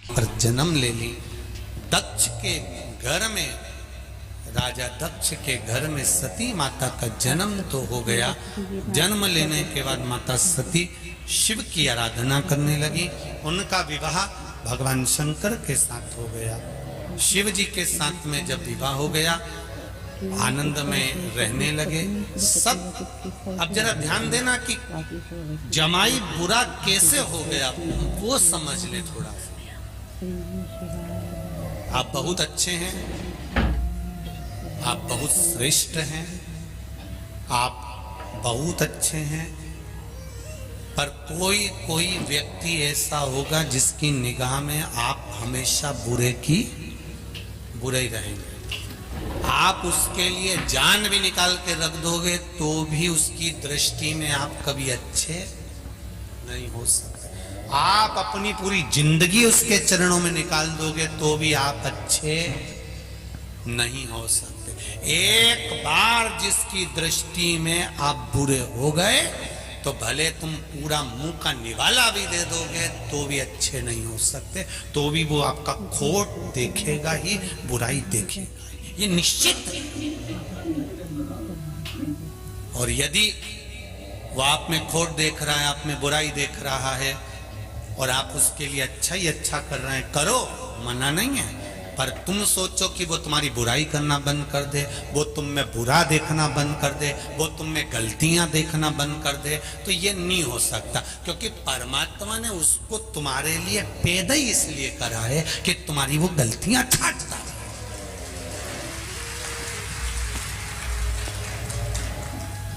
पर जन्म ले ली। दक्ष के घर में, राजा दक्ष के घर में सती माता का जन्म तो हो गया। जन्म लेने के बाद माता सती शिव की आराधना करने लगी। उनका विवाह भगवान शंकर के साथ हो गया। शिव जी के साथ में जब विवाह हो गया, आनंद में रहने लगे सब। अब जरा ध्यान देना कि जमाई बुरा कैसे हो गया वो समझ ले थोड़ा। आप बहुत अच्छे हैं, आप बहुत श्रेष्ठ हैं, आप बहुत अच्छे हैं, पर कोई कोई व्यक्ति ऐसा होगा जिसकी निगाह में आप हमेशा बुरे ही रहेंगे। आप उसके लिए जान भी निकाल के रख दोगे तो भी उसकी दृष्टि में आप कभी अच्छे नहीं हो सकते। आप अपनी पूरी जिंदगी उसके चरणों में निकाल दोगे तो भी आप अच्छे नहीं हो सकते। एक बार जिसकी दृष्टि में आप बुरे हो गए तो भले तुम पूरा मुंह का निवाला भी दे दोगे तो भी अच्छे नहीं हो सकते, तो भी वो आपका खोट देखेगा ही, बुराई देखेगा, ये निश्चित। और यदि वो आप में खोट देख रहा है, आप में बुराई देख रहा है और आप उसके लिए अच्छा ही अच्छा कर रहे हैं, करो, मना नहीं है, पर तुम सोचो कि वो तुम्हारी बुराई करना बंद कर दे, वो तुम में बुरा देखना बंद कर दे, वो तुम में गलतियां देखना बंद कर दे, तो ये नहीं हो सकता। क्योंकि परमात्मा ने उसको तुम्हारे लिए पैदा ही इसलिए करा है कि तुम्हारी वो गलतियां छांटता है।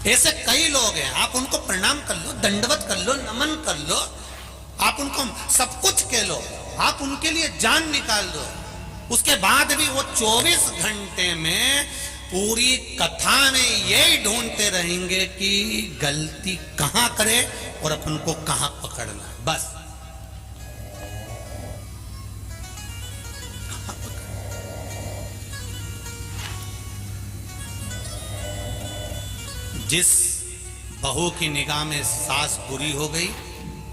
ऐसे कई लोग हैं, आप उनको प्रणाम कर लो, दंडवत कर लो, नमन कर लो, आप उनको सब कुछ कह लो, आप उनके लिए जान निकाल दो, उसके बाद भी वो 24 घंटे में पूरी कथा में यही ढूंढते रहेंगे कि गलती कहां करे और अपन को कहां पकड़ना है, बस। जिस बहू की निगाह में सास बुरी हो गई,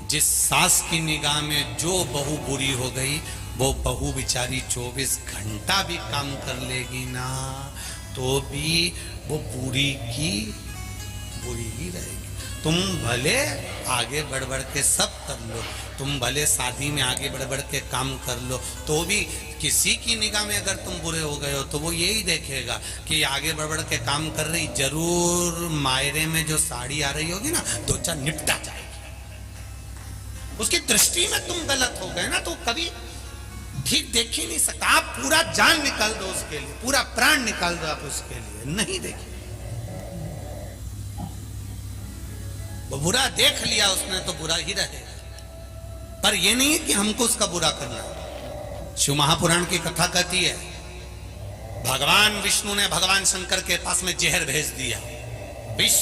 जिस सास की निगाह में जो बहू बुरी हो गई, वो बहू बेचारी 24 घंटा भी काम कर लेगी ना तो भी वो बुरी की बुरी ही रहेगी। तुम भले आगे बढ़ बढ़ के सब कर लो, तुम भले शादी में आगे बढ़ बढ़ के काम कर लो, तो भी किसी की निगाह में अगर तुम बुरे हो गए हो तो वो यही देखेगा कि आगे बढ़ बढ़ के काम कर रही, जरूर मायरे में जो साड़ी आ रही होगी ना, दो चार निपटा जाएगी। उसकी दृष्टि में तुम गलत हो गए ना तो कभी ठीक देख ही नहीं सकता। आप पूरा जान निकाल दो उसके लिए, पूरा प्राण निकाल दो आप उसके लिए, नहीं देखिए। वो बुरा देख लिया उसने तो बुरा ही रहेगा, पर यह नहीं है कि हमको उसका बुरा करना। शिव महापुराण की कथा कहती है, भगवान विष्णु ने भगवान शंकर के पास में जहर भेज दिया, विष।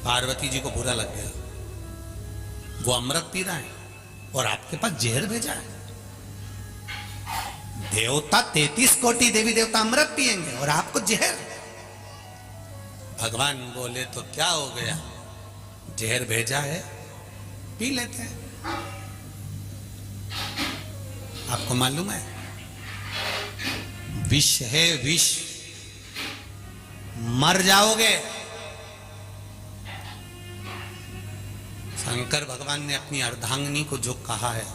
पार्वती जी को बुरा लग गया, वो अमृत पी रहा है और आपके पास जहर भेजा है। देवता 33 कोटि देवी देवता अमृत पिएंगे और आपको जहर। भगवान बोले तो क्या हो गया, जहर भेजा है, पी लेते हैं। आपको मालूम है विष है, विष, मर जाओगे। शंकर भगवान ने अपनी अर्धांगिनी को जो कहा है,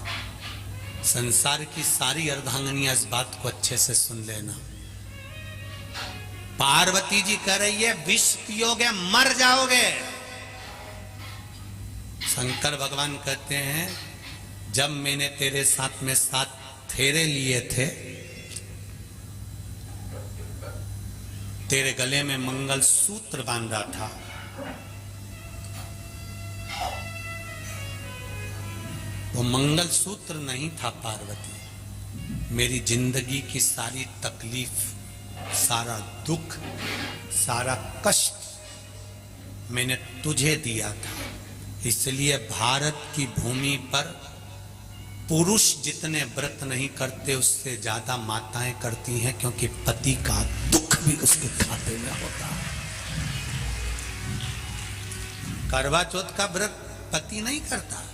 संसार की सारी अर्धांगिनियां इस बात को अच्छे से सुन लेना। पार्वती जी कह रही है विष पियोगे मर जाओगे। शंकर भगवान कहते हैं जब मैंने तेरे साथ में 7 फेरे लिए थे, तेरे गले में मंगल सूत्र बांधा था, वो मंगल सूत्र नहीं था पार्वती, मेरी जिंदगी की सारी तकलीफ, सारा दुख, सारा कष्ट मैंने तुझे दिया था। इसलिए भारत की भूमि पर पुरुष जितने व्रत नहीं करते उससे ज्यादा माताएं करती हैं, क्योंकि पति का दुख भी उसके खाते में होता है। करवा चौथ का व्रत पति नहीं करता।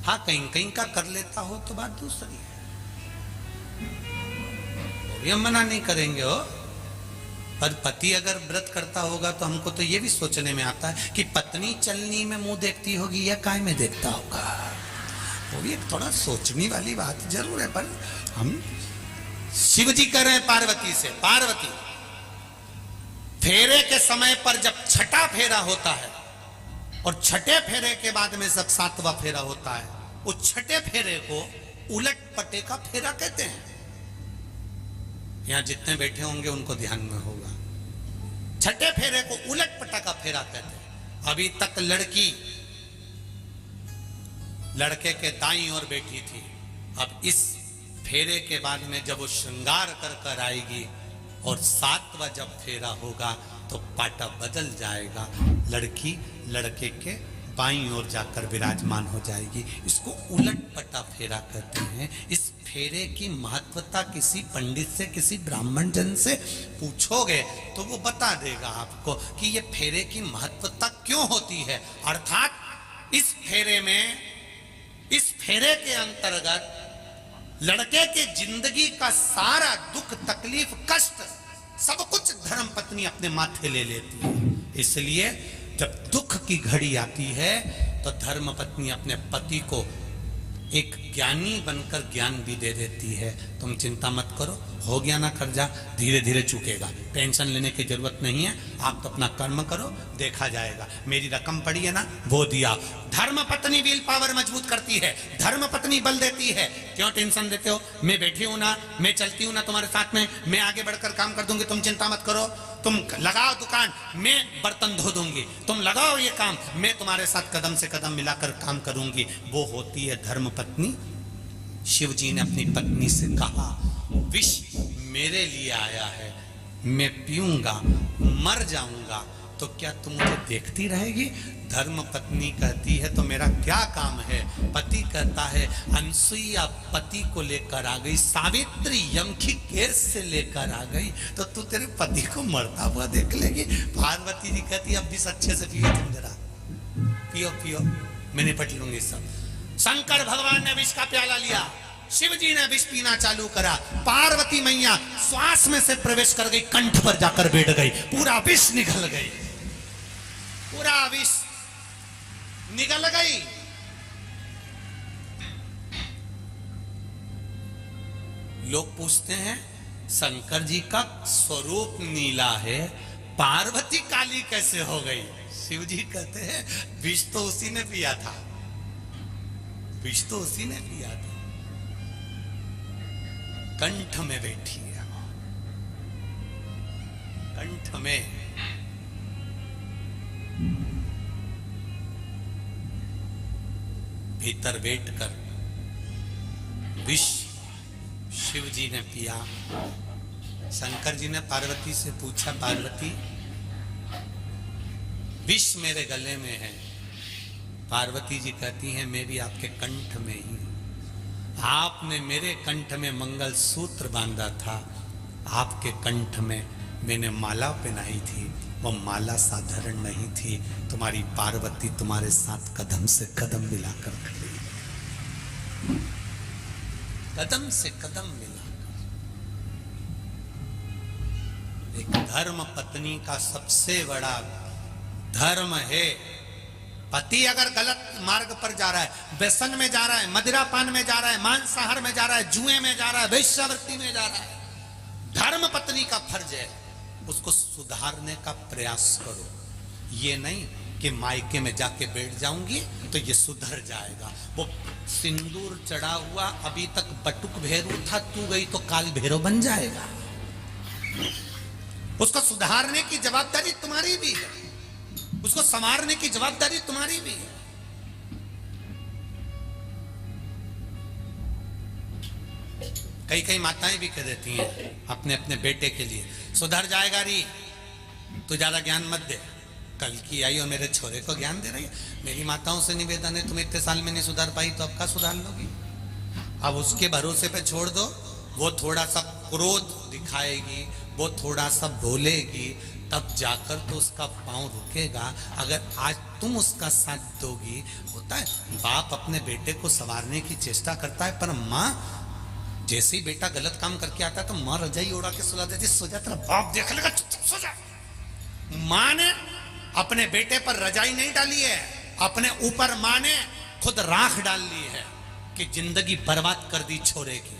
हाँ, कहीं कहीं का कर लेता हो तो बात दूसरी है, ये हम मना नहीं करेंगे हो। पर पति अगर व्रत करता होगा तो हमको तो ये भी सोचने में आता है कि पत्नी चलनी में मुंह देखती होगी या काय में देखता होगा। वो भी एक थोड़ा सोचने वाली बात जरूर है। पर हम शिव जी कह रहे हैं पार्वती से, पार्वती फेरे के समय पर जब छठा फेरा होता है और छठे फेरे के बाद में जब सातवां फेरा होता है, उस छठे फेरे को उलट पटे का फेरा कहते हैं। यहां जितने बैठे होंगे उनको ध्यान में होगा, छठे फेरे को उलट पटा का फेरा कहते हैं। अभी तक लड़की लड़के के दाईं ओर बैठी थी, अब इस फेरे के बाद में जब वो श्रृंगार कर कर आएगी और सातवां जब फेरा होगा तो पाटा बदल जाएगा, लड़की लड़के के बाईं ओर जाकर विराजमान हो जाएगी। इसको उलट पटा फेरा कहते हैं। इस फेरे की महत्वता किसी पंडित से, किसी ब्राह्मण जन से पूछोगे तो वो बता देगा आपको कि ये फेरे की महत्वता क्यों होती है। अर्थात इस फेरे में, इस फेरे के अंतर्गत लड़के के जिंदगी का सारा दुख, तकलीफ, कष्ट सब कुछ धर्म पत्नी अपने माथे ले लेती है। इसलिए जब दुख की घड़ी आती है तो धर्म पत्नी अपने पति को एक ज्ञानी बनकर ज्ञान भी दे देती है। तुम चिंता मत करो, हो गया ना कर्जा, धीरे धीरे चुकेगा, टेंशन लेने की जरूरत नहीं है, आप तो अपना कर्म करो, देखा जाएगा। मेरी रकम पड़ी है ना, वो दिया। धर्म पत्नी विल पावर मजबूत करती है, धर्म पत्नी बल देती है। क्यों टेंशन देते हो, मैं बैठी हूं ना, मैं चलती हूं ना तुम्हारे साथ में, मैं आगे बढ़कर काम कर दूंगी, तुम चिंता मत करो। तुम लगाओ दुकान, मैं बर्तन धो दूंगी, तुम लगाओ ये काम, मैं तुम्हारे साथ कदम से कदम मिलाकर काम करूंगी। वो होती है धर्म पत्नी। शिव जी ने अपनी पत्नी से कहा, विष मेरे लिए आया है, मैं पीऊंगा, मर जाऊंगा, तो क्या तुम मुझे देखती रहेगी? धर्म पत्नी कहती है तो मेरा क्या काम है? पति कहता है अनसुईया पति को लेकर आ गई, सावित्री यम की केस से लेकर आ गई, तो तू तेरे पति को मरता हुआ देख लेगी? पार्वती जी कहती अब भी अच्छे से पियो, तुम जरा पियो पियो, मैं निपट लूंगी सब। शंकर भगवान ने विष का प्याला लिया, शिव जी ने विष पीना चालू करा, पार्वती मैया श्वास में से प्रवेश कर गई, कंठ पर जाकर बैठ गई, पूरा विष निकल गई, पूरा विष निकल गई। लोग पूछते हैं शंकर जी का स्वरूप नीला है, पार्वती काली कैसे हो गई? शिव जी कहते हैं विष तो उसी ने पिया था, विष तो उसी ने पिया था, कंठ में बैठी है, कंठ में। भीतर बैठकर विष शिव जी ने पिया। शंकर जी ने पार्वती से पूछा, पार्वती विष मेरे गले में है। पार्वती जी कहती हैं मैं भी आपके कंठ में ही हूं। आपने मेरे कंठ में मंगल सूत्र बांधा था, आपके कंठ में मैंने माला पहनाई थी, वो माला साधारण नहीं थी। तुम्हारी पार्वती तुम्हारे साथ कदम से कदम मिलाकर खड़ी, कदम से कदम मिलाकर। एक धर्म पत्नी का सबसे बड़ा धर्म है, पति अगर गलत मार्ग पर जा रहा है, व्यसन में जा रहा है, मदिरा पान में जा रहा है, मांसाहार में जा रहा है, जुए में जा रहा है, वेश्यावृत्ति में जा रहा है, धर्म पत्नी का फर्ज है उसको सुधारने का प्रयास करो। ये नहीं कि मायके में जाके बैठ जाऊंगी तो ये सुधर जाएगा। वो सिंदूर चढ़ा हुआ अभी तक बटुक भैरव था, तू गई तो काल भैरव बन जाएगा। उसको सुधारने की जवाबदारी तुम्हारी भी है, उसको संवारने की जवाबदारी तुम्हारी भी है। कई कई माताएं भी कह देती हैं अपने अपने बेटे के लिए, सुधर जाएगा री, तू ज्यादा ज्ञान मत दे। कल की आई और मेरे छोरे को ज्ञान दे रही है। मेरी माताओं से निवेदन है, तुम इतने साल में नहीं सुधार पाई तो अब क्या सुधार लोगी? अब उसके भरोसे पे छोड़ दो, वो थोड़ा सा क्रोध दिखाएगी, वो थोड़ा सा बोलेगी तब जाकर तो उसका पाँव रुकेगा। अगर आज तुम उसका साथ दोगी, होता है बाप अपने बेटे को संवारने की चेष्टा करता है, पर माँ जैसे ही बेटा गलत काम करके आता है तो माँ रजाई ओढ़ा के सुला देती, सो जा तेरा बाप देख लेगा, चुप सो जा। माँ ने अपने बेटे पर रजाई नहीं डाली है, अपने ऊपर माँ ने खुद राख डाल ली है कि जिंदगी बर्बाद कर दी छोरे की।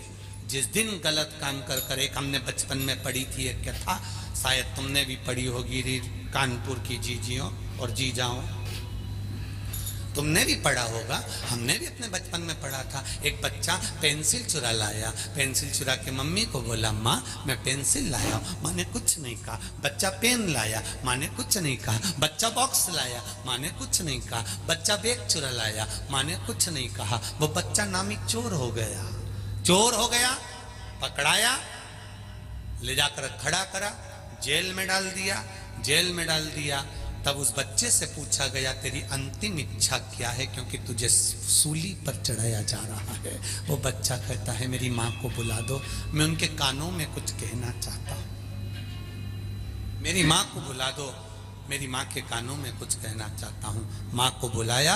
जिस दिन गलत काम कर कर, एक हमने बचपन में पढ़ी थी एक कथा, शायद तुमने भी पढ़ी होगी, कानपुर की जीजियों और जीजाओं, तुमने भी पढ़ा होगा, हमने भी अपने बचपन में पढ़ा था। एक बच्चा पेंसिल चुरा लाया, पेंसिल चुरा के मम्मी को बोला माँ मैं पेंसिल लाया, माँ ने कुछ नहीं कहा। बच्चा पेन लाया, माँ ने कुछ नहीं कहा। बच्चा बॉक्स लाया, माँ ने कुछ नहीं कहा। बच्चा बैग चुरा लाया, माँ ने कुछ नहीं कहा। वो बच्चा नामी चोर हो गया, चोर हो गया, पकड़ाया, ले जाकर खड़ा करा, जेल में डाल दिया, जेल में डाल दिया। तब उस बच्चे से पूछा गया तेरी अंतिम इच्छा क्या है, क्योंकि तुझे सूली पर चढ़ाया जा रहा है। वो बच्चा कहता है मेरी माँ को बुला दो, मैं उनके कानों में कुछ कहना चाहता हूँ। मेरी माँ को बुला दो, मेरी माँ के कानों में कुछ कहना चाहता हूँ। माँ को बुलाया,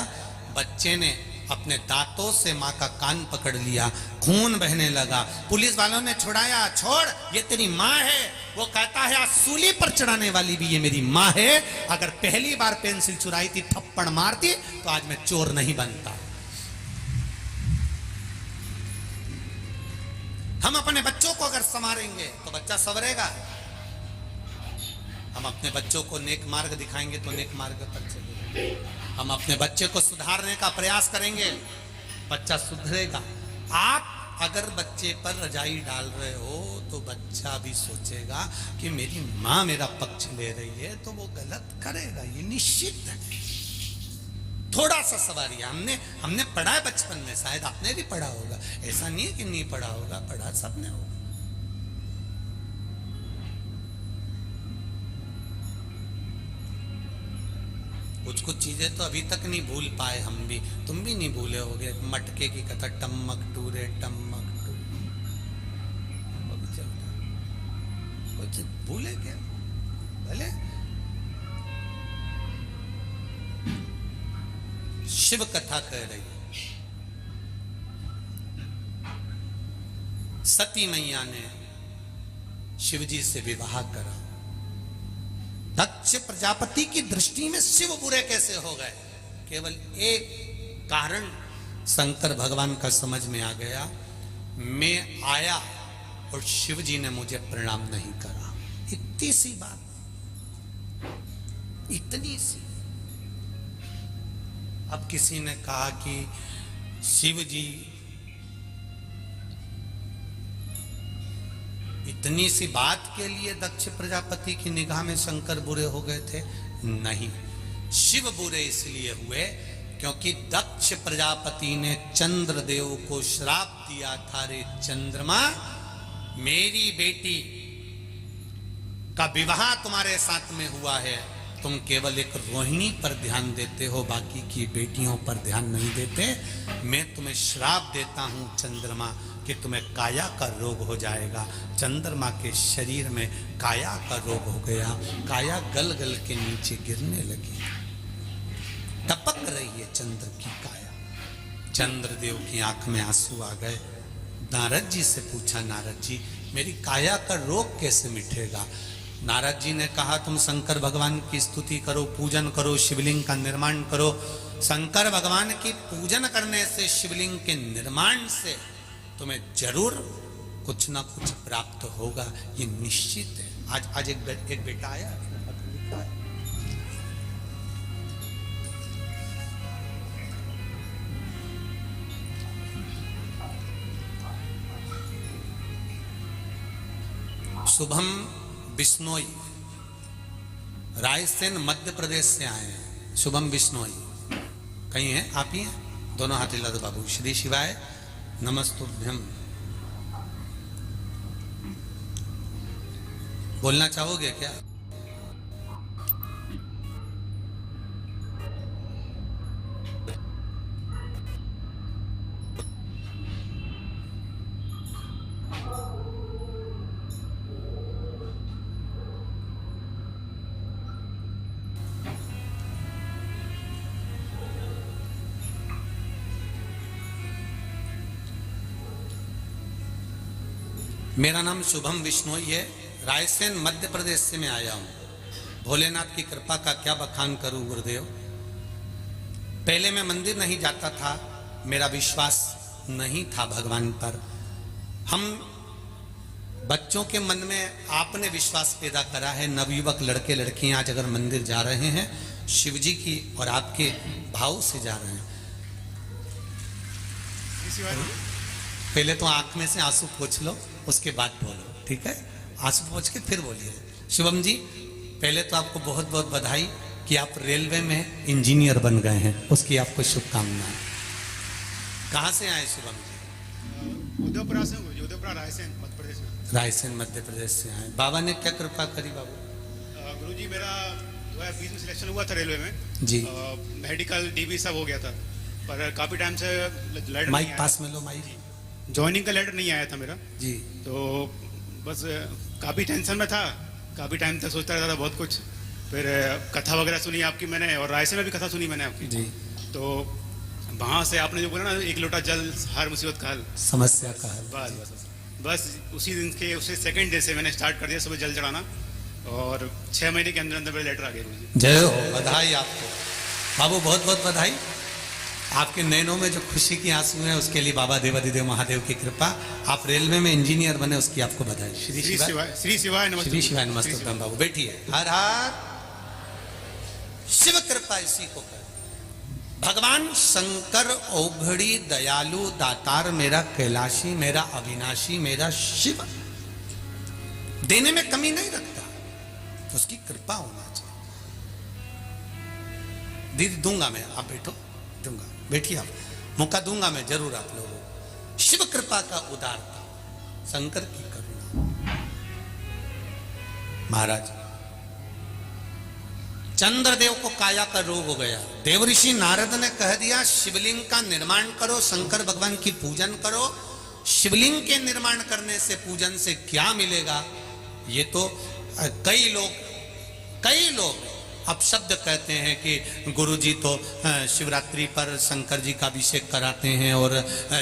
बच्चे ने अपने दांतों से माँ का कान पकड़ लिया, खून बहने लगा। पुलिस वालों ने छुड़ाया, छोड़ ये तेरी माँ है। वो कहता है आज सूली पर चढ़ाने वाली भी ये मेरी माँ है। अगर पहली बार पेंसिल चुराई थी, थप्पड़ मारती तो आज मैं चोर नहीं बनता। हम अपने बच्चों को अगर संवारेंगे तो बच्चा संवरेगा। हम अपने बच्चों को नेक मार्ग दिखाएंगे तो नेक मार्ग पर चलेगा। हम अपने बच्चे को सुधारने का प्रयास करेंगे, बच्चा सुधरेगा। आप अगर बच्चे पर रजाई डाल रहे हो तो बच्चा भी सोचेगा कि मेरी माँ मेरा पक्ष ले रही है तो वो गलत करेगा, ये निश्चित है। थोड़ा सा सवारिया हमने पढ़ा है बचपन में, शायद आपने भी पढ़ा होगा, ऐसा नहीं है कि नहीं पढ़ा होगा, पढ़ा सबने होगा। कुछ चीजें तो अभी तक नहीं भूल पाए हम भी, तुम भी नहीं भूले होगे। मटके की कथा, टम्मक टू रे टम्मक टू, कुछ भूले क्या? भले शिव कथा कह रही, सती मैया ने शिवजी से विवाह करा। दक्ष प्रजापति की दृष्टि में शिव बुरे कैसे हो गए? केवल एक कारण शंकर भगवान का समझ में आ गया, मैं आया और शिव जी ने मुझे प्रणाम नहीं करा। इतनी सी बात, इतनी सी। अब किसी ने कहा कि शिव जी इतनी सी बात के लिए दक्ष प्रजापति की निगाह में शंकर बुरे हो गए थे? नहीं, शिव बुरे इसलिए हुए क्योंकि दक्ष प्रजापति ने चंद्रदेव को श्राप दिया था, रे चंद्रमा मेरी बेटी का विवाह तुम्हारे साथ में हुआ है, तुम केवल एक रोहिणी पर ध्यान देते हो, बाकी की बेटियों पर ध्यान नहीं देते। मैं तुम्हें श्राप देता हूं चंद्रमा कि तुम्हें काया का रोग हो जाएगा। चंद्रमा के शरीर में काया का रोग हो गया, काया गल गल के नीचे गिरने लगी, टपक रही है चंद्र की काया। चंद्रदेव की आंख में आंसू आ गए। नारद जी से पूछा, नारद जी मेरी काया का रोग कैसे मिटेगा? नारद जी ने कहा तुम शंकर भगवान की स्तुति करो, पूजन करो, शिवलिंग का निर्माण करो। शंकर भगवान की पूजन करने से, शिवलिंग के निर्माण से तुम्हें जरूर कुछ ना कुछ प्राप्त होगा, ये निश्चित है। आज एक बेटा आया, लिखा है, शुभम बिश्नोई, रायसेन मध्य प्रदेश से आए हैं। शुभम बिश्नोई कहीं हैं? आप ही हैं? दोनों हाथ हिला दो बाबू। श्री शिवाय नमस्तुभ्यम। बोलना चाहोगे क्या? मेरा नाम शुभम विश्नोई है, रायसेन मध्य प्रदेश से मैं आया हूँ। भोलेनाथ की कृपा का क्या बखान करूँ गुरुदेव। पहले मैं मंदिर नहीं जाता था, मेरा विश्वास नहीं था भगवान पर। हम बच्चों के मन में आपने विश्वास पैदा करा है। नवयुवक लड़के लड़कियां आज अगर मंदिर जा रहे हैं, शिव जी की और आपके भाव से जा रहे हैं। पहले तो आंख में से आंसू पोंछ लो, उसके बाद बोलो, ठीक है? आंसू पोंछ के फिर बोलिए। शुभम जी, पहले तो आपको बहुत बहुत बधाई कि आप रेलवे में इंजीनियर बन गए हैं, उसकी आपको शुभकामनाएं। कहाँ से आए शुभम जी? उदयपुरा से, उदयपुरा रायसेन मध्य प्रदेश में। रायसेन मध्य प्रदेश से आए। बाबा ने क्या कृपा करी बाबू? गुरुजी, मेरा 2020 में सिलेक्शन हुआ था रेलवे में जी। मेडिकल डीबी सब हो गया था, पर काफी टाइम से लेटर माइक पास में लो, माइक। ज्वाइनिंग का लेटर नहीं आया था मेरा जी। तो बस काफी टेंशन में था, काफी टाइम तक सोचता रहता था बहुत कुछ। फिर कथा वगैरह सुनी आपकी मैंने, और रायसेन में भी कथा सुनी मैंने आपकी जी। तो वहां से आपने जो बोला ना, एक लोटा जल हर मुसीबत का हल, समस्या का हल। बस उसी दिन के उसी सेकंड डे से मैंने स्टार्ट कर दिया सुबह जल चढ़ाना, और 6 महीने के अंदर अंदर मेरा लेटर आ गया मुझे। जय हो, बधाई आपको बाबू, बहुत बहुत बधाई। आपके नैनों में जो खुशी की आंसू है उसके लिए बाबा देवाधिदेव महादेव की कृपा। आप रेलवे में इंजीनियर बने, उसकी आपको बधाई। श्री शिवाय, श्री शिवाय नमस्ते। श्री शिवाय नमस्ते। बाबू बैठिए। हर हर शिव कृपा इसी को कर। भगवान शंकर औघड़ी दयालु दातार, मेरा कैलाशी, मेरा अविनाशी, मेरा शिव देने में कमी नहीं रखता, तो उसकी कृपा होना चाहिए। दीदी दूंगा मैं, आप बैठो, दूंगा, बैठिए आप, मौका दूंगा मैं जरूर आप लोगों को। शिव कृपा का उदारता, शंकर की करुणा। महाराज, चंद्रदेव को काया का रोग हो गया। देवऋषि नारद ने कह दिया शिवलिंग का निर्माण करो, शंकर भगवान की पूजन करो। शिवलिंग के निर्माण करने से, पूजन से क्या मिलेगा? ये तो कई लोग अब शब्द कहते हैं कि गुरुजी तो शिवरात्रि पर शंकर जी का अभिषेक कराते हैं और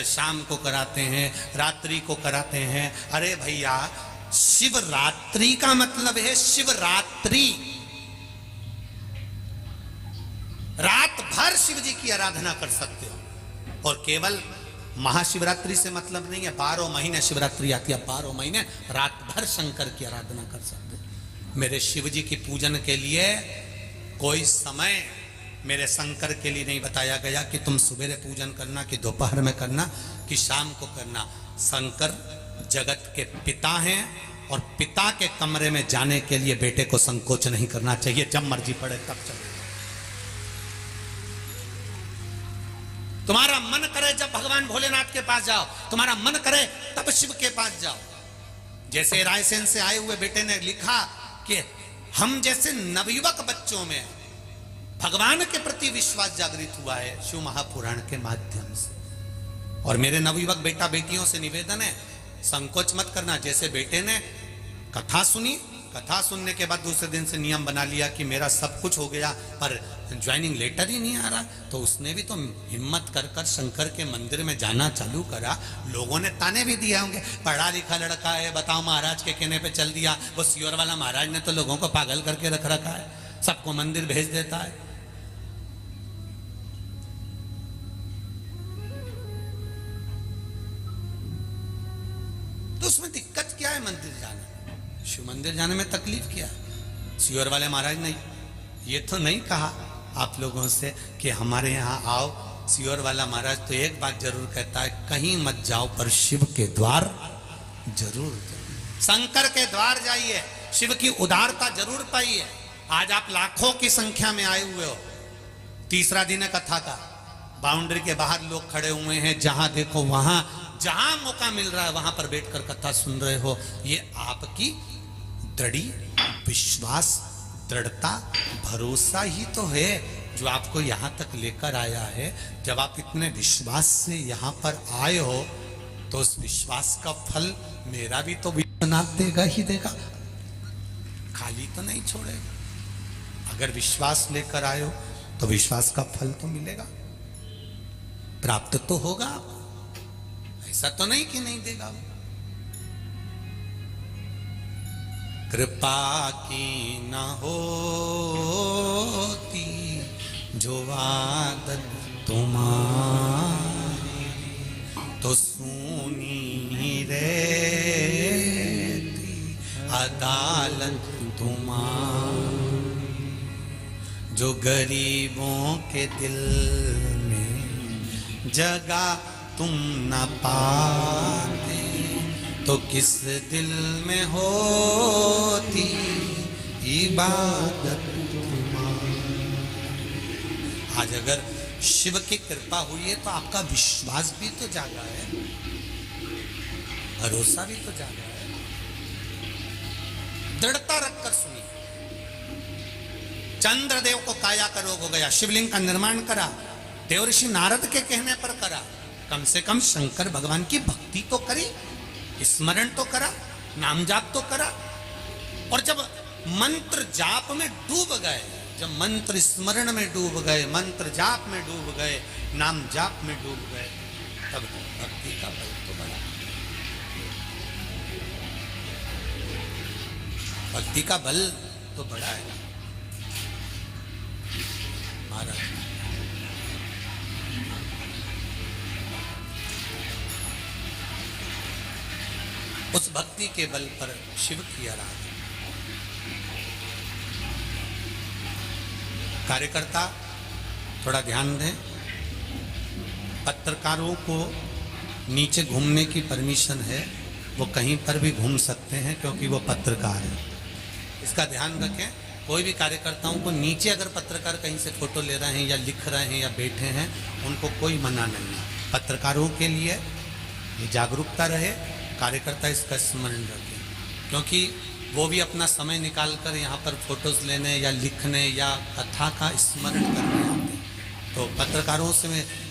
शाम को कराते हैं, रात्रि को कराते हैं। अरे भैया, शिवरात्रि का मतलब है शिवरात्रि, रात भर शिव जी की आराधना कर सकते हो। और केवल महाशिवरात्रि से मतलब नहीं है, 12 महीने शिवरात्रि आती है, 12 महीने रात भर शंकर की आराधना कर सकते हो। मेरे शिव जी की पूजन के लिए कोई समय मेरे शंकर के लिए नहीं बताया गया कि तुम सुबह पूजन करना, कि दोपहर में करना, कि शाम को करना। शंकर जगत के पिता हैं, और पिता के कमरे में जाने के लिए बेटे को संकोच नहीं करना चाहिए। जब मर्जी पड़े तब चले। तुम्हारा मन करे जब भगवान भोलेनाथ के पास जाओ, तुम्हारा मन करे तब शिव के पास जाओ। जैसे रायसेन से आए हुए बेटे ने लिखा कि हम जैसे नवयुवक बच्चों में भगवान के प्रति विश्वास जागृत हुआ है शिव महापुराण के माध्यम से। और मेरे नवयुवक बेटा बेटियों से निवेदन है, संकोच मत करना। जैसे बेटे ने कथा सुनी, कथा सुनने के बाद दूसरे दिन से नियम बना लिया कि मेरा सब कुछ हो गया पर ज्वाइनिंग लेटर ही नहीं आ रहा, तो उसने भी तो हिम्मत कर कर शंकर के मंदिर में जाना चालू करा। लोगों ने ताने भी दिए होंगे, पढ़ा लिखा लड़का है, बताओ महाराज के कहने पे चल दिया। वो सियोर वाला महाराज ने तो लोगों को पागल करके रख रखा है, सबको मंदिर भेज देता है। तो उसमें दिक्कत क्या है मंदिर जाने में? शिव मंदिर जाने में तकलीफ क्या है? सियोर वाले महाराज ने ये तो नहीं कहा आप लोगों से कि हमारे यहाँ आओ। सियोर वाला महाराज तो एक बात जरूर कहता है, कहीं मत जाओ पर शिव के द्वार जरूर जाओ। शंकर के द्वार जाइए, शिव की उदारता जरूर पाइए। आज आप लाखों की संख्या में आए हुए हो, तीसरा दिन है कथा का, बाउंड्री के बाहर लोग खड़े हुए हैं, जहां देखो वहां, जहां मौका मिल रहा है वहां पर बैठकर कथा सुन रहे हो। ये आपकी दृढ़ विश्वास, दृढ़ता, भरोसा ही तो है जो आपको यहां तक लेकर आया है। जब आप इतने विश्वास से यहां पर आए हो तो उस विश्वास का फल मेरा भी तो विश्वनाथ देगा ही देगा, खाली तो नहीं छोड़ेगा। अगर विश्वास लेकर आए हो तो विश्वास का फल तो मिलेगा, प्राप्त तो होगा। ऐसा तो नहीं कि नहीं देगा। कृपा की न होती जो आदत तुम्हारी तो सूनी रहती अदालत तुम्हारी। जो गरीबों के दिल में जगह तुम न पाते तो किस दिल में होती इबादत तुम्हारी। आज अगर शिव की कृपा हुई है तो आपका विश्वास भी तो जागा है, भरोसा भी तो जागा है। दृढ़ता रखकर सुनिए। चंद्रदेव को काया का रोग हो गया, शिवलिंग का निर्माण करा, देवर्षि नारद के कहने पर करा। कम से कम शंकर भगवान की भक्ति तो करी, स्मरण तो करा, नाम जाप तो करा। और जब मंत्र जाप में डूब गए, जब मंत्र स्मरण में डूब गए, मंत्र जाप में डूब गए, नाम जाप में डूब गए, तब भक्ति का बल तो बढ़ा। भक्ति का बल तो बढ़ा है महाराज। उस भक्ति के बल पर शिव की आराधना। कार्यकर्ता थोड़ा ध्यान दें, पत्रकारों को नीचे घूमने की परमिशन है, वो कहीं पर भी घूम सकते हैं क्योंकि वो पत्रकार है। इसका ध्यान रखें। कोई भी कार्यकर्ताओं को नीचे अगर पत्रकार कहीं से फोटो ले रहे हैं या लिख रहे हैं या बैठे हैं, उनको कोई मना नहीं। पत्रकारों के लिए ये जागरूकता रहे, कार्यकर्ता इसका स्मरण रखें, क्योंकि वो भी अपना समय निकालकर यहाँ पर फोटोज लेने या लिखने या कथा का स्मरण करने आते हैं। तो पत्रकारों से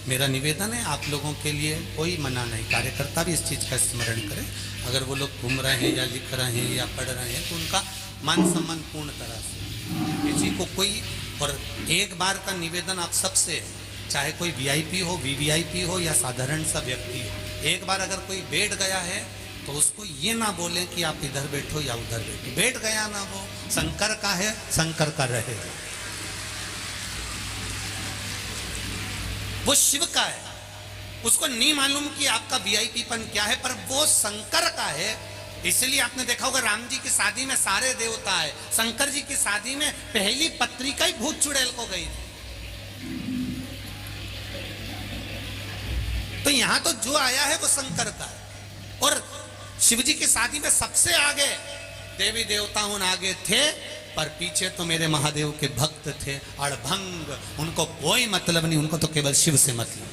मेरा निवेदन है, आप लोगों के लिए कोई मना नहीं, कार्यकर्ता भी इस चीज़ का स्मरण करें। अगर वो लोग घूम रहे हैं या लिख रहे हैं या पढ़ रहे हैं तो उनका मान सम्मान पूर्ण तरह से, किसी को कोई। और एक बार का निवेदन आप सबसे, चाहे कोई वीआईपी हो, वीवीआईपी हो या साधारण सा व्यक्ति हो, एक बार अगर कोई बैठ गया है तो उसको ये ना बोलें कि आप इधर बैठो या उधर बैठो। बैठ गया ना, वो शंकर का है, शंकर का रहे, वो शिव का है। उसको नहीं मालूम कि आपका वीआईपीपन क्या है, पर वो शंकर का है। इसलिए आपने देखा होगा राम जी की शादी में सारे देवता है, शंकर जी की शादी में पहली पत्रिका ही भूत चुड़ैल को गई थी। तो यहां तो जो आया है वो शंकर का है। और शिव जी की शादी में सबसे आगे देवी देवता आगे थे, पर पीछे तो मेरे महादेव के भक्त थे अड़भंग। उनको कोई मतलब नहीं, उनको तो केवल शिव से मतलब,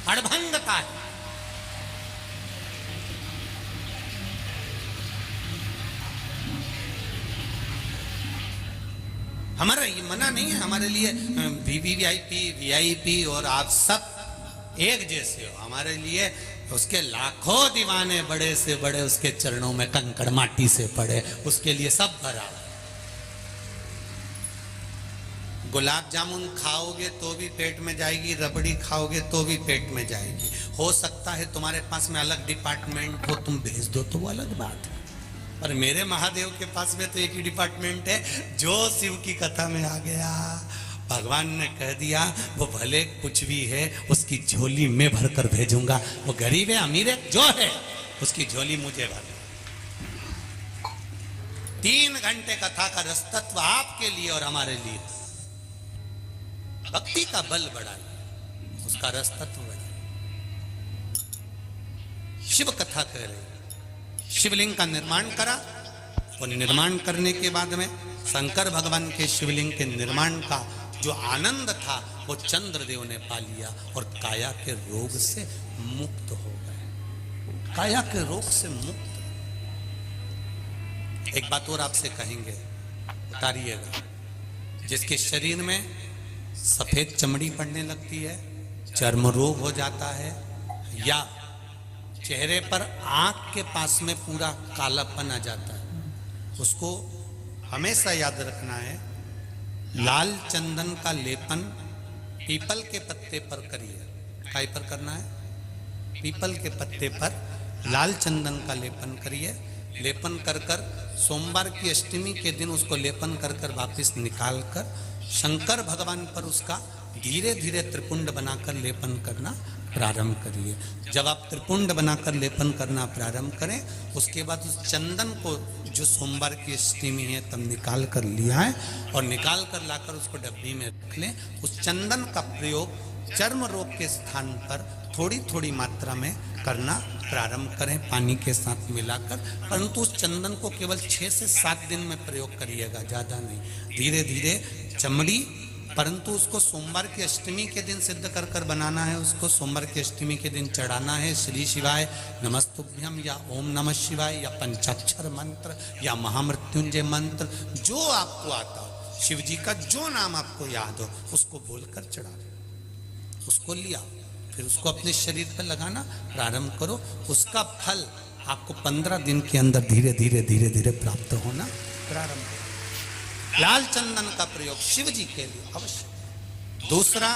अड़भंगता है। हमारा ये मना नहीं है, हमारे लिए वीवीआईपी वीआईपी और आप सब एक जैसे हो। हमारे लिए उसके लाखों दीवाने, बड़े से बड़े उसके चरणों में कंकड़ माटी से पड़े, उसके लिए सब बराबर। गुलाब जामुन खाओगे तो भी पेट में जाएगी, रबड़ी खाओगे तो भी पेट में जाएगी। हो सकता है तुम्हारे पास में अलग डिपार्टमेंट हो, तुम भेज दो तो वो अलग बात है, पर मेरे महादेव के पास में तो एक ही डिपार्टमेंट है। जो शिव की कथा में आ गया, भगवान ने कह दिया वो भले कुछ भी है उसकी झोली में भर कर भेजूंगा। वो गरीब है अमीर है जो है, उसकी झोली मुझे भर। 3 घंटे कथा का रसतत्व आपके लिए और हमारे लिए। भक्ति का बल बढ़ाए, उसका रसतत्व बढ़ाए। शिव कथा कह रहे, शिवलिंग का निर्माण करा, और निर्माण करने के बाद में शंकर भगवान के शिवलिंग के निर्माण का जो आनंद था वो चंद्रदेव ने पा लिया और काया के रोग से मुक्त हो गए। काया के रोग से मुक्त। एक बात और आपसे कहेंगे, उतारिएगा। जिसके शरीर में सफेद चमड़ी पड़ने लगती है, चर्म रोग हो जाता है, या चेहरे पर आंख के पास में पूरा कालापन आ जाता है, उसको हमेशा याद रखना है, लाल चंदन का लेपन पीपल के पत्ते पर करिए। काय पर करना है? पीपल के पत्ते पर लाल चंदन का लेपन करिए। लेपन कर कर सोमवार की अष्टमी के दिन उसको लेपन कर कर वापिस निकाल कर शंकर भगवान पर उसका धीरे धीरे त्रिपुंड बनाकर लेपन करना प्रारंभ करिए। जब आप त्रिपुंड बनाकर लेपन करना प्रारंभ करें, उसके बाद उस चंदन को जो सोमवार की अष्टमी है तब निकाल कर लिया है और निकाल कर लाकर उसको डब्बी में रख लें। उस चंदन का प्रयोग चर्म रोग के स्थान पर थोड़ी थोड़ी मात्रा में करना प्रारंभ करें पानी के साथ मिलाकर, परंतु उस चंदन को केवल 6 से 7 दिन में प्रयोग करिएगा, ज़्यादा नहीं। धीरे धीरे चमड़ी, परंतु उसको सोमवार की अष्टमी के दिन सिद्ध कर कर बनाना है, उसको सोमवार की अष्टमी के दिन चढ़ाना है। श्री शिवाय नमस्तुभ्यम या ओम नमः शिवाय या पंचाक्षर मंत्र या महामृत्युंजय मंत्र, जो आपको आता हो, शिव जी का जो नाम आपको याद हो उसको बोलकर चढ़ा दो। उसको लिया, फिर उसको अपने शरीर पर लगाना प्रारंभ करो। उसका फल आपको 15 दिन के अंदर धीरे धीरे धीरे धीरे प्राप्त होना प्रारंभ हो। लाल चंदन का प्रयोग शिव जी के लिए अवश्य। दूसरा,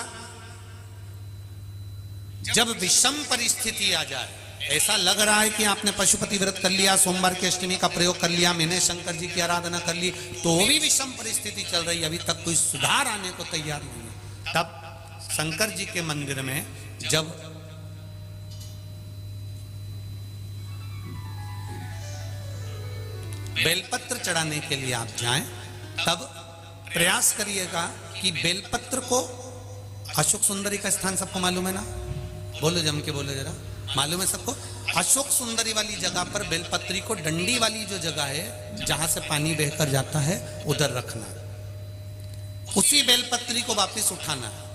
जब विषम परिस्थिति आ जाए, ऐसा लग रहा है कि आपने पशुपति व्रत कर लिया, सोमवार की अष्टमी का प्रयोग कर लिया, मैंने शंकर जी की आराधना कर ली, तो भी विषम परिस्थिति चल रही है, अभी तक कोई सुधार आने को तैयार नहीं है, तब शंकर जी के मंदिर में जब बेलपत्र चढ़ाने के लिए आप जाएं, तब प्रयास करिएगा कि बेलपत्र को, अशोक सुंदरी का स्थान सबको मालूम है ना, बोलो जम के बोलो जरा, मालूम है सबको? अशोक सुंदरी वाली जगह पर बेलपत्री को डंडी वाली जो जगह है जहां से पानी बहकर जाता है उधर रखना, उसी बेलपत्री को वापस उठाना है।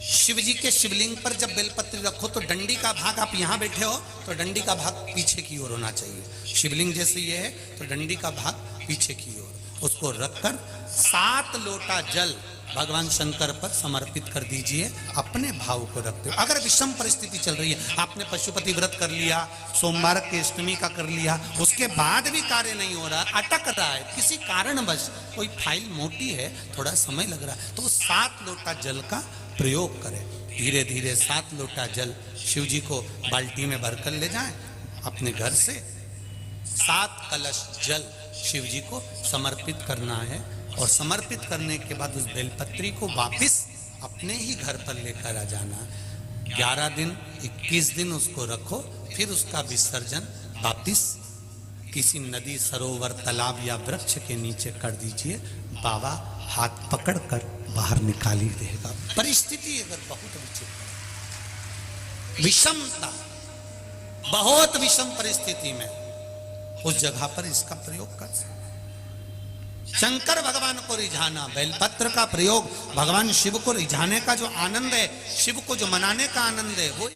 शिव जी के शिवलिंग पर जब बेलपत्री रखो तो डंडी का भाग, आप यहां बैठे हो तो डंडी का भाग पीछे की ओर होना चाहिए। शिवलिंग जैसे ये है तो डंडी का भाग पीछे की ओर, उसको रखकर 7 लोटा जल भगवान शंकर पर समर्पित कर दीजिए, अपने भाव को रखते हो। अगर विषम परिस्थिति चल रही है, आपने पशुपति व्रत कर लिया, सोमवार की अष्टमी का कर लिया, उसके बाद भी कार्य नहीं हो रहा, अटक रहा है किसी कारणवश, कोई फाइल मोटी है, थोड़ा समय लग रहा है, तो 7 लोटा जल का प्रयोग करें। धीरे धीरे 7 लोटा जल शिव जी को बाल्टी में भरकर ले जाएं अपने घर से। 7 कलश जल शिव जी को समर्पित करना है और समर्पित करने के बाद उस बेलपत्री को वापस अपने ही घर पर लेकर आ जाना। 11 दिन 21 दिन उसको रखो, फिर उसका विसर्जन वापस किसी नदी, सरोवर, तालाब या वृक्ष के नीचे कर दीजिए। बाबा हाथ पकड़कर बाहर निकाल ही देगा। परिस्थिति अगर बहुत विचित्र, विषमता, बहुत विषम परिस्थिति में उस जगह पर इसका प्रयोग कर सकते। शंकर भगवान को रिझाना, बेलपत्र का प्रयोग भगवान शिव को रिझाने का जो आनंद है, शिव को जो मनाने का आनंद है, वो